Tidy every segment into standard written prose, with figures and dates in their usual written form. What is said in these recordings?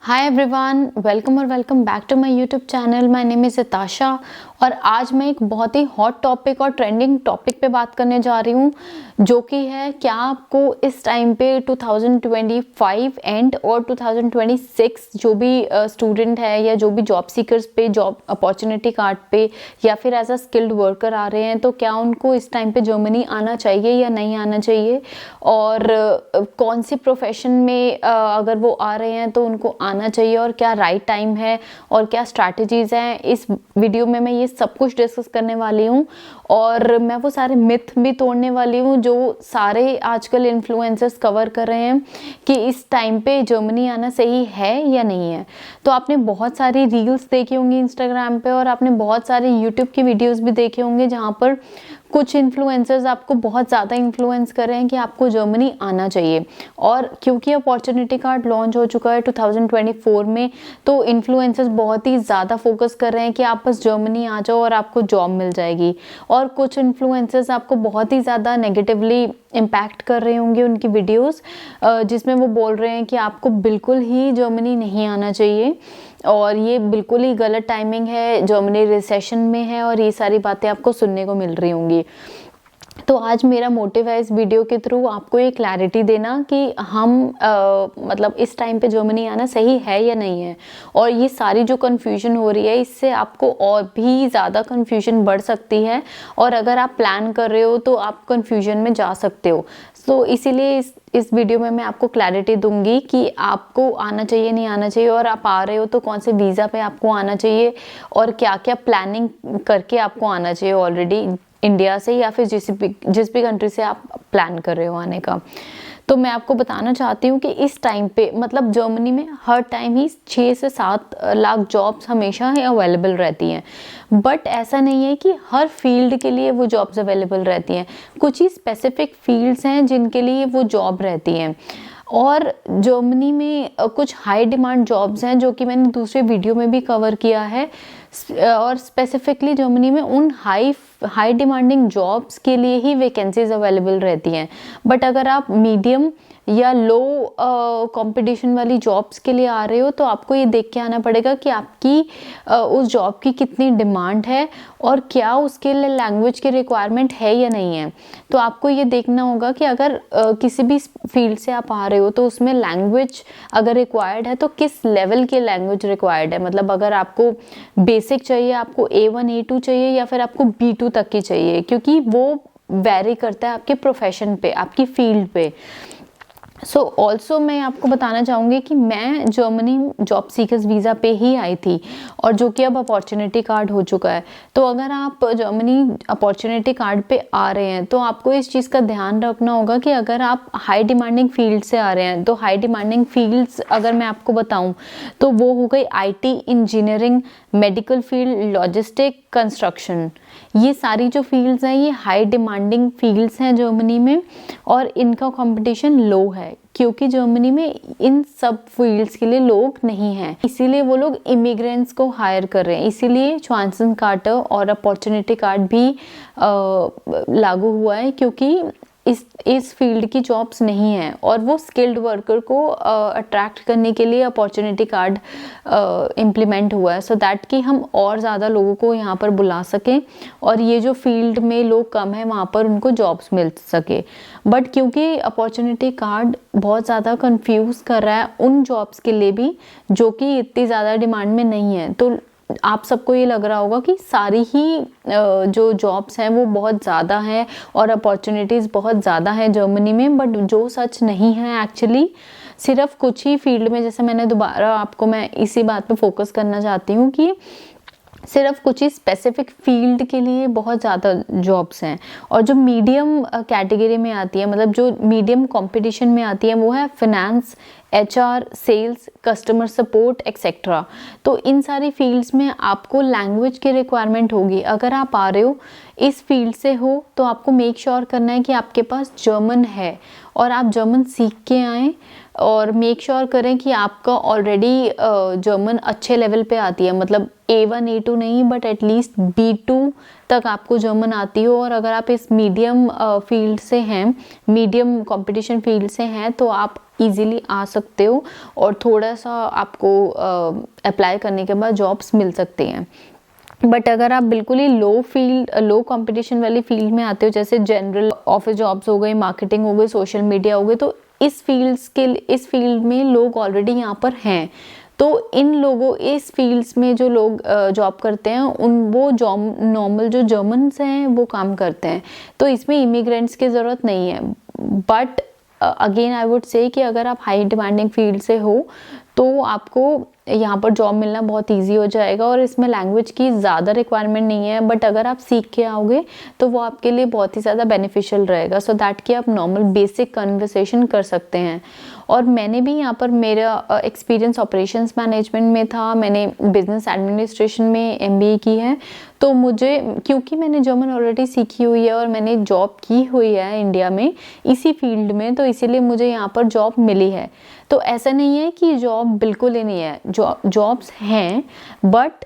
हाय everyone, welcome और welcome back to my YouTube channel. My name is Tasha और आज मैं एक बहुत ही हॉट टॉपिक और ट्रेंडिंग टॉपिक पे बात करने जा रही हूँ, जो कि है क्या आपको इस टाइम पे 2025 एंड और 2026 जो भी स्टूडेंट है या जो भी जॉब सीकर्स पे जॉब अपॉर्चुनिटी कार्ड पे या फिर एज अ स्किल्ड वर्कर आ रहे हैं, तो क्या उनको इस टाइम पे जर्मनी आना चाहिए या नहीं आना चाहिए, और कौन सी प्रोफेशन में अगर वो आ रहे हैं तो उनको आना चाहिए और क्या राइट टाइम है और क्या स्ट्रैटेजीज हैं। इस वीडियो में मैं ये सब कुछ डिस्कस करने वाली हूँ और मैं वो सारे मिथ भी तोड़ने वाली हूँ जो सारे आजकल इन्फ्लुएंसर्स कवर कर रहे हैं कि इस टाइम पे जर्मनी आना सही है या नहीं है। तो आपने बहुत सारी रील्स देखी होंगी इंस्टाग्राम पे और आपने बहुत सारे यूट्यूब की वीडियोस भी देखे होंगे जहाँ पर कुछ इन्फ्लुएंसर्स आपको बहुत ज़्यादा इन्फ्लुएंस कर रहे हैं कि आपको जर्मनी आना चाहिए। और क्योंकि अपॉर्चुनिटी कार्ड लॉन्च हो चुका है 2024 में, तो इन्फ्लुएंसर्स बहुत ही ज़्यादा फोकस कर रहे हैं कि आप बस जर्मनी आ जाओ और आपको जॉब मिल जाएगी। और कुछ इन्फ्लुएंसर्स आपको बहुत ही ज़्यादा नेगेटिवली इम्पैक्ट कर रहे होंगे उनकी वीडियोस, जिसमें वो बोल रहे हैं कि आपको बिल्कुल ही जर्मनी नहीं आना चाहिए और ये बिल्कुल ही गलत टाइमिंग है, जर्मनी रिसेशन में है और ये सारी बातें आपको सुनने को मिल रही होंगी। तो आज मेरा मोटिव है इस वीडियो के थ्रू आपको ये क्लैरिटी देना कि हम मतलब इस टाइम पे जर्मनी आना सही है या नहीं है। और ये सारी जो कन्फ्यूजन हो रही है इससे आपको और भी ज़्यादा कन्फ्यूजन बढ़ सकती है और अगर आप प्लान कर रहे हो तो आप कन्फ्यूजन में जा सकते हो। तो इसीलिए इस वीडियो में मैं आपको क्लैरिटी दूंगी कि आपको आना चाहिए नहीं आना चाहिए, और आप आ रहे हो तो कौन से वीज़ा पे आपको आना चाहिए और क्या क्या प्लानिंग करके आपको आना चाहिए ऑलरेडी इंडिया से या फिर जिस भी कंट्री से आप प्लान कर रहे हो आने का। तो मैं आपको बताना चाहती हूँ कि इस टाइम पे मतलब जर्मनी में हर टाइम ही 6 से 7 लाख जॉब्स हमेशा ही अवेलेबल रहती हैं, बट ऐसा नहीं है कि हर फील्ड के लिए वो जॉब्स अवेलेबल रहती हैं। कुछ ही स्पेसिफिक फील्ड्स हैं जिनके लिए वो जॉब रहती हैं। और जर्मनी में कुछ हाई डिमांड जॉब्स हैं जो कि मैंने दूसरे वीडियो में भी कवर किया है, और स्पेसिफिकली जर्मनी में उन हाई डिमांडिंग जॉब्स के लिए ही वैकेंसीज अवेलेबल रहती हैं। बट अगर आप मीडियम या लो कंपटीशन वाली जॉब्स के लिए आ रहे हो तो आपको ये देख के आना पड़ेगा कि आपकी उस जॉब की कितनी डिमांड है और क्या उसके लिए लैंग्वेज की रिक्वायरमेंट है या नहीं है। तो आपको ये देखना होगा कि अगर किसी भी फील्ड से आप आ रहे हो तो उसमें लैंग्वेज अगर रिक्वायर्ड है तो किस लेवल की लैंग्वेज रिक्वायर्ड है। मतलब अगर आपको बेसिक चाहिए, आपको A1 A2 चाहिए या फिर आपको B2 तक की चाहिए, क्योंकि वो वेरी करता है आपके प्रोफेशन पे, आपकी फील्ड पे। सो ऑल्सो मैं आपको बताना चाहूँगी कि मैं जर्मनी जॉब सीकर्स वीज़ा पे ही आई थी और जो कि अब अपॉर्चुनिटी कार्ड हो चुका है। तो अगर आप जर्मनी अपॉर्चुनिटी कार्ड पे आ रहे हैं तो आपको इस चीज़ का ध्यान रखना होगा कि अगर आप हाई डिमांडिंग फील्ड से आ रहे हैं तो हाई डिमांडिंग फील्ड्स अगर मैं आपको बताऊँ तो वो हो गई IT, engineering, medical field, logistic, construction. ये सारी जो फील्ड्स हैं ये हाई डिमांडिंग फील्ड्स हैं जर्मनी में और इनका कंपटीशन लो है क्योंकि जर्मनी में इन सब फील्ड्स के लिए लोग नहीं हैं, इसीलिए वो लोग इमिग्रेंट्स को हायर कर रहे हैं। इसीलिए जॉनसन कार्टर और अपॉर्चुनिटी कार्ड भी लागू हुआ है क्योंकि इस फील्ड की जॉब्स नहीं हैं और वो स्किल्ड वर्कर को अट्रैक्ट करने के लिए अपॉर्चुनिटी कार्ड इम्प्लीमेंट हुआ है, सो दैट कि हम और ज़्यादा लोगों को यहाँ पर बुला सकें और ये जो फील्ड में लोग कम हैं वहाँ पर उनको जॉब्स मिल सके। बट क्योंकि अपॉर्चुनिटी कार्ड बहुत ज़्यादा कंफ्यूज कर रहा है उन जॉब्स के लिए भी जो कि इतनी ज़्यादा डिमांड में नहीं है, तो आप सबको ये लग रहा होगा कि सारी ही जो जॉब्स हैं वो बहुत ज़्यादा हैं और अपॉर्चुनिटीज़ बहुत ज़्यादा हैं जर्मनी में, बट जो सच नहीं है एक्चुअली। सिर्फ कुछ ही फील्ड में, जैसे मैंने दोबारा आपको मैं इसी बात पे फोकस करना चाहती हूँ कि सिर्फ कुछ ही स्पेसिफिक फील्ड के लिए बहुत ज़्यादा जॉब्स हैं और जो मीडियम कैटेगरी में आती है, मतलब जो मीडियम कंपटीशन में आती है, वो है finance, HR, sales, customer support etcetera. तो इन सारी फील्ड्स में आपको लैंग्वेज की रिक्वायरमेंट होगी। अगर आप आ रहे हो इस फील्ड से हो तो आपको मेक श्योर करना है कि आपके पास जर्मन है और आप जर्मन सीख के आएँ और मेक श्योर करें कि आपका ऑलरेडी जर्मन अच्छे लेवल पे आती है, मतलब A1 A2 नहीं बट एटलीस्ट B2 तक आपको जर्मन आती हो। और अगर आप इस मीडियम फील्ड से हैं, मीडियम कंपटीशन फील्ड से हैं, तो आप इजीली आ सकते हो और थोड़ा सा आपको अप्लाई करने के बाद जॉब्स मिल सकते हैं। बट अगर आप बिल्कुल ही लो कंपटीशन वाली फील्ड में आते हो, जैसे जनरल ऑफिस जॉब्स हो गई, मार्केटिंग हो गई, सोशल मीडिया हो गई, तो इस फील्ड में लोग ऑलरेडी यहाँ पर हैं। तो इस फील्ड्स में जो लोग जॉब करते हैं वो जॉब नॉर्मल जो जर्मन्स हैं वो काम करते हैं, तो इसमें इमिग्रेंट्स की ज़रूरत नहीं है। But again I would say कि अगर आप हाई डिमांडिंग फील्ड से हो तो आपको यहाँ पर जॉब मिलना बहुत इजी हो जाएगा और इसमें लैंग्वेज की ज़्यादा रिक्वायरमेंट नहीं है। बट अगर आप सीख के आओगे तो वो आपके लिए बहुत ही ज़्यादा बेनिफिशियल रहेगा, सो दैट कि आप नॉर्मल बेसिक कन्वर्सेशन कर सकते हैं। और मैंने भी यहाँ पर मेरा एक्सपीरियंस ऑपरेशंस मैनेजमेंट में था, मैंने बिजनेस एडमिनिस्ट्रेशन में MBA की है, तो मुझे क्योंकि मैंने जर्मन ऑलरेडी सीखी हुई है और मैंने जॉब की हुई है इंडिया में इसी फील्ड में, तो इसीलिए मुझे यहाँ पर जॉब मिली है। तो ऐसा नहीं है कि जॉब बिल्कुल ही नहीं है, जॉब्स हैं, बट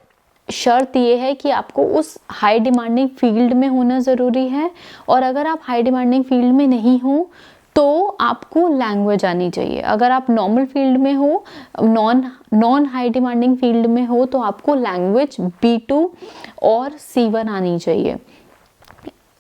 शर्त ये है कि आपको उस हाई डिमांडिंग फील्ड में होना ज़रूरी है। और अगर आप हाई डिमांडिंग फील्ड में नहीं हो तो आपको लैंग्वेज आनी चाहिए। अगर आप नॉर्मल फील्ड में हो, नॉन हाई डिमांडिंग फील्ड में हो, तो आपको लैंग्वेज B2 और C1 आनी चाहिए।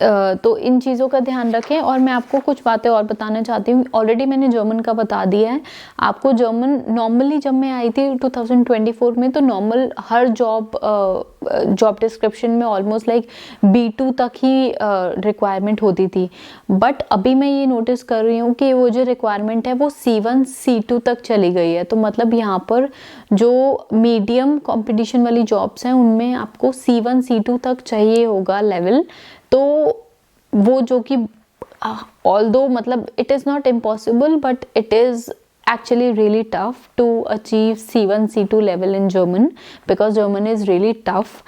तो इन चीज़ों का ध्यान रखें। और मैं आपको कुछ बातें और बताना चाहती हूँ। ऑलरेडी मैंने जर्मन का बता दिया है आपको। जर्मन नॉर्मली जब मैं आई थी 2024 में, तो नॉर्मल हर जॉब डिस्क्रिप्शन में ऑलमोस्ट लाइक B2 तक ही रिक्वायरमेंट होती थी। बट अभी मैं ये नोटिस कर रही हूँ कि वो जो रिक्वायरमेंट है वो C1 C2 तक चली गई है। तो मतलब यहाँ पर जो मीडियम कंपटीशन वाली जॉब्स हैं उनमें आपको C1 C2 तक चाहिए होगा लेवल। तो वो जो कि ऑल्दो मतलब it is not impossible but it is actually really tough to achieve C1 C2 level in German because German is really tough।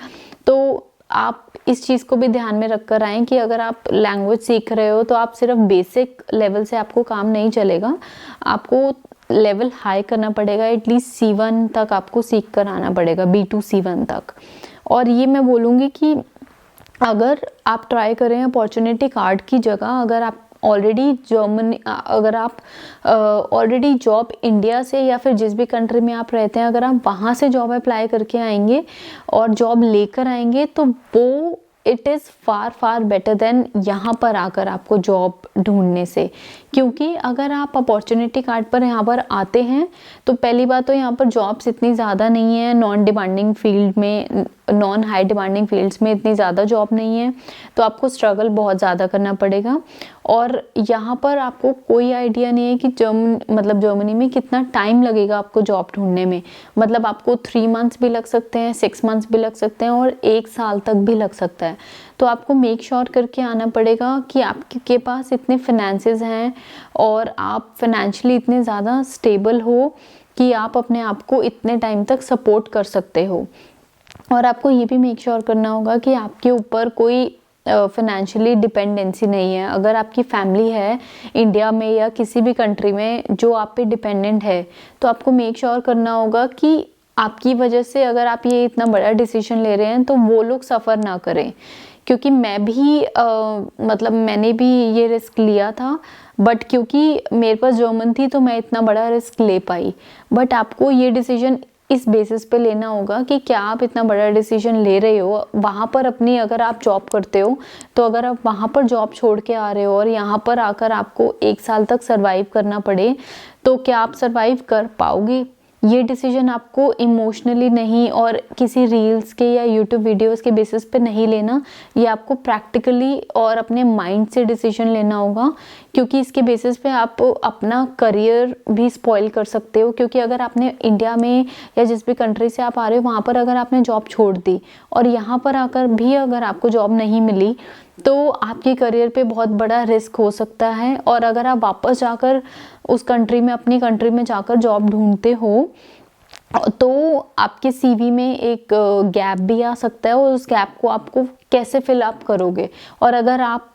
तो आप इस चीज़ को भी ध्यान में रख कर आएँ कि अगर आप लैंग्वेज सीख रहे हो तो आप सिर्फ बेसिक लेवल से आपको काम नहीं चलेगा, आपको लेवल हाई करना पड़ेगा, एटलीस्ट C1 तक आपको सीख कर आना पड़ेगा, B2 C1 तक। और ये मैं बोलूँगी कि अगर आप ट्राई करें अपॉर्चुनिटी कार्ड की जगह, अगर आप ऑलरेडी जॉब इंडिया से या फिर जिस भी कंट्री में आप रहते हैं, अगर आप वहाँ से जॉब अप्लाई करके आएंगे और जॉब लेकर आएंगे तो वो it is far better than यहाँ पर आकर आपको जॉब ढूंढने से। क्योंकि अगर आप अपॉर्चुनिटी कार्ड पर यहाँ पर आते हैं तो पहली बात तो यहाँ पर जॉब्स इतनी ज़्यादा नहीं है, नॉन हाई डिमांडिंग फील्ड्स में इतनी ज़्यादा जॉब नहीं है, तो आपको स्ट्रगल बहुत ज़्यादा करना पड़ेगा। और यहाँ पर आपको कोई आइडिया नहीं है कि जर्मनी में कितना टाइम लगेगा आपको जॉब ढूंढने में। मतलब आपको 3 मंथ्स भी लग सकते हैं, 6 मंथ्स भी लग सकते हैं और 1 साल तक भी लग सकता है। तो आपको मेक श्योर करके आना पड़ेगा कि आपके पास इतने फाइनेंसेस हैं और आप फाइनेंशियली इतने ज़्यादा स्टेबल हो कि आप अपने आप को इतने टाइम तक सपोर्ट कर सकते हो। और आपको ये भी मेक श्योर करना होगा कि आपके ऊपर कोई फाइनेंशियली डिपेंडेंसी नहीं है। अगर आपकी फैमिली है इंडिया में या किसी भी कंट्री में जो आप पे डिपेंडेंट है, तो आपको मेक श्योर करना होगा कि आपकी वजह से अगर आप ये इतना बड़ा डिसीजन ले रहे हैं तो वो लोग सफ़र ना करें। क्योंकि मैंने भी ये रिस्क लिया था, बट क्योंकि मेरे पास जर्मन थी तो मैं इतना बड़ा रिस्क ले पाई। बट आपको ये डिसीजन इस बेसिस पे लेना होगा कि क्या आप इतना बड़ा डिसीजन ले रहे हो वहाँ पर अपनी, अगर आप जॉब करते हो तो अगर आप वहाँ पर जॉब छोड़ के आ रहे हो और यहाँ पर आकर आपको 1 साल तक सरवाइव करना पड़े, तो क्या आप सरवाइव कर पाओगे? ये डिसीजन आपको इमोशनली नहीं और किसी रील्स के या यूट्यूब वीडियोस के बेसिस पे नहीं लेना, ये आपको प्रैक्टिकली और अपने माइंड से डिसीजन लेना होगा। क्योंकि इसके बेसिस पे आप अपना करियर भी स्पॉइल कर सकते हो। क्योंकि अगर आपने इंडिया में या जिस भी कंट्री से आप आ रहे हो वहाँ पर अगर आपने जॉब छोड़ दी और यहाँ पर आकर भी अगर आपको जॉब नहीं मिली तो आपके करियर पे बहुत बड़ा रिस्क हो सकता है। और अगर आप वापस जाकर उस कंट्री में, अपनी कंट्री में जाकर जॉब ढूंढते हो तो आपके सीवी में एक गैप भी आ सकता है और उस गैप को आपको कैसे फिल अप करोगे। और अगर आप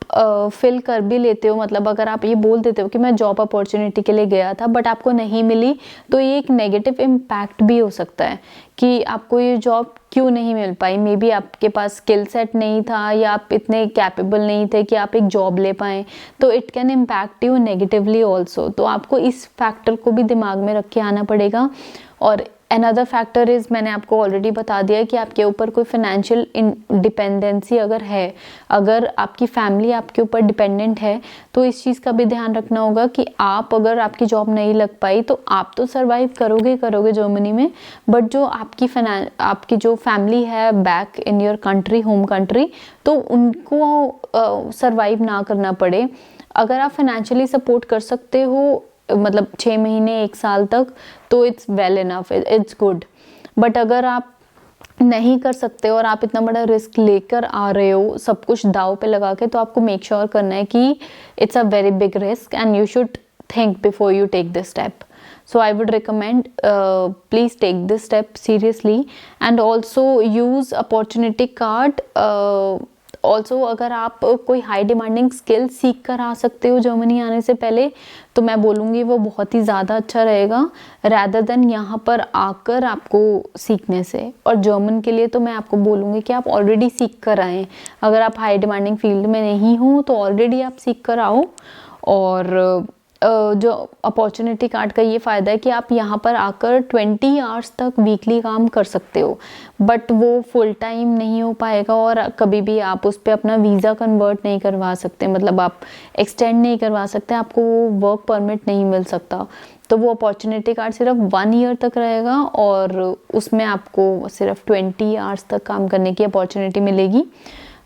फिल कर भी लेते हो, मतलब अगर आप ये बोल देते हो कि मैं जॉब अपॉर्चुनिटी के लिए गया था बट आपको नहीं मिली, तो ये एक नेगेटिव इम्पैक्ट भी हो सकता है कि आपको ये जॉब क्यों नहीं मिल पाई। मे बी आपके पास स्किल सेट नहीं था या आप इतने कैपेबल नहीं थे कि आप एक जॉब ले पाएँ, तो it can impact you negatively also. तो आपको इस फैक्टर को भी दिमाग में रख के आना पड़ेगा। और अनदर फैक्टर इज़, मैंने आपको ऑलरेडी बता दिया कि आपके ऊपर कोई फाइनेंशियल डिपेंडेंसी अगर है, अगर आपकी फैमिली आपके ऊपर डिपेंडेंट है, तो इस चीज़ का भी ध्यान रखना होगा कि आप अगर आपकी जॉब नहीं लग पाई तो आप तो सर्वाइव करोगे जर्मनी में, बट जो आपकी जो फैमिली है back in your country, home country, तो उनको सर्वाइव ना करना पड़े। अगर आप फाइनेंशियली सपोर्ट कर सकते हो, मतलब 6 महीने 1 साल तक, तो it's well enough, it's good. But अगर आप नहीं कर सकते और आप इतना बड़ा रिस्क लेकर आ रहे हो सब कुछ दाव पे लगा के, तो आपको मेक श्योर करना है कि it's a very big risk and you should think before you take this step. So I would recommend please take this step seriously and also use opportunity card. Also अगर आप कोई high demanding skill सीख कर आ सकते हो Germany आने से पहले, तो मैं बोलूँगी वो बहुत ही ज़्यादा अच्छा रहेगा रैदर देन यहाँ पर आकर आपको सीखने से। और जर्मन के लिए तो मैं आपको बोलूँगी कि आप ऑलरेडी सीख कर आएँ। अगर आप हाई डिमांडिंग फील्ड में नहीं हो तो ऑलरेडी आप सीख कर आओ। और जो अपॉर्चुनिटी कार्ड का ये फ़ायदा है कि आप यहाँ पर आकर 20 आवर्स तक वीकली काम कर सकते हो, बट वो फुल टाइम नहीं हो पाएगा और कभी भी आप उस पर अपना वीज़ा कन्वर्ट नहीं करवा सकते, मतलब आप एक्सटेंड नहीं करवा सकते, आपको वो वर्क परमिट नहीं मिल सकता। तो वो अपॉर्चुनिटी कार्ड सिर्फ 1 ईयर तक रहेगा और उसमें आपको सिर्फ 20 आवर्स तक काम करने की अपॉर्चुनिटी मिलेगी,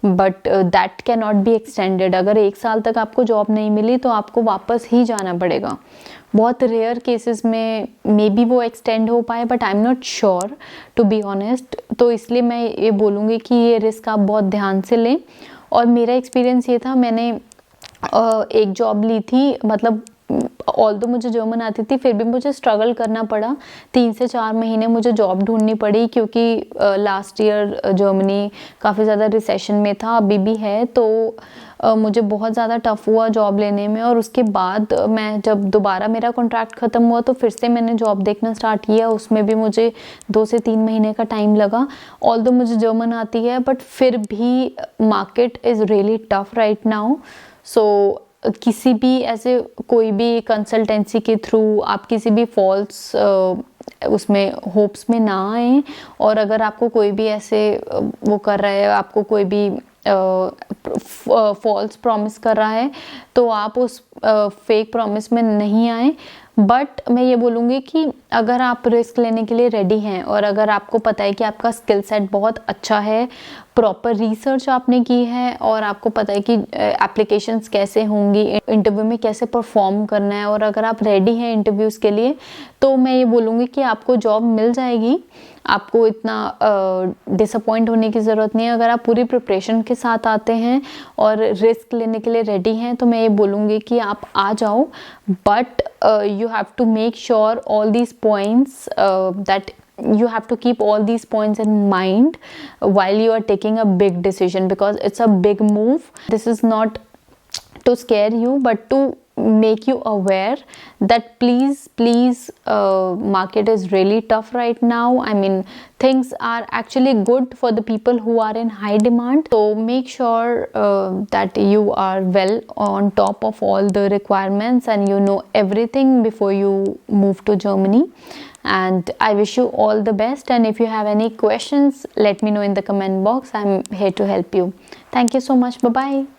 but that can not be extended. अगर 1 साल तक आपको जॉब नहीं मिली तो आपको वापस ही जाना पड़ेगा। बहुत रेयर केसेस में मे बी वो एक्सटेंड हो पाए, but I am not sure to be honest. तो इसलिए मैं ये बोलूँगी कि ये रिस्क आप बहुत ध्यान से लें। और मेरा एक्सपीरियंस ये था, मैंने एक जॉब ली थी, मतलब ऑल्दो मुझे जर्मन आती थी फिर भी मुझे स्ट्रगल करना पड़ा। 3 से 4 महीने मुझे जॉब ढूंढनी पड़ी क्योंकि लास्ट ईयर जर्मनी काफ़ी ज़्यादा रिसेशन में था, अभी भी है। तो मुझे बहुत ज़्यादा टफ हुआ जॉब लेने में। और उसके बाद मैं जब दोबारा मेरा कॉन्ट्रैक्ट ख़त्म हुआ तो फिर से मैंने जॉब देखना स्टार्ट किया, उसमें भी मुझे 2 से 3 महीने का टाइम लगा। ऑल्दो मुझे जर्मन आती है बट फिर भी market is really tough right now. So किसी भी ऐसे कोई भी कंसल्टेंसी के थ्रू आप किसी भी फॉल्स उसमें होप्स में ना आए। और अगर आपको कोई भी ऐसे वो कर रहा है, आपको कोई भी फॉल्स प्रॉमिस कर रहा है, तो आप उस फेक प्रॉमिस में नहीं आए। बट मैं ये बोलूँगी कि अगर आप रिस्क लेने के लिए रेडी हैं और अगर आपको पता है कि आपका स्किल सेट बहुत अच्छा है, प्रॉपर रिसर्च आपने की है और आपको पता है कि एप्लीकेशंस कैसे होंगी, इंटरव्यू में कैसे परफॉर्म करना है, और अगर आप रेडी हैं इंटरव्यूज़ के लिए, तो मैं ये बोलूँगी कि आपको जॉब मिल जाएगी। आपको इतना डिसअपॉइंट होने की ज़रूरत नहीं है। अगर आप पूरी प्रिपरेशन के साथ आते हैं और रिस्क लेने के लिए रेडी हैं, तो मैं ये बोलूँगी कि आप आ जाओ। But you have to make sure all these points that you have to keep all these points in mind while you are taking a big decision, because it's a big move. This is not to scare you but to make you aware that please market is really tough right now. I mean, things are actually good for the people who are in high demand. So make sure that you are well on top of all the requirements and you know everything before you move to Germany. And I wish you all the best, and if you have any questions, let me know in the comment box. I'm here to help you. Thank you so much. Bye bye.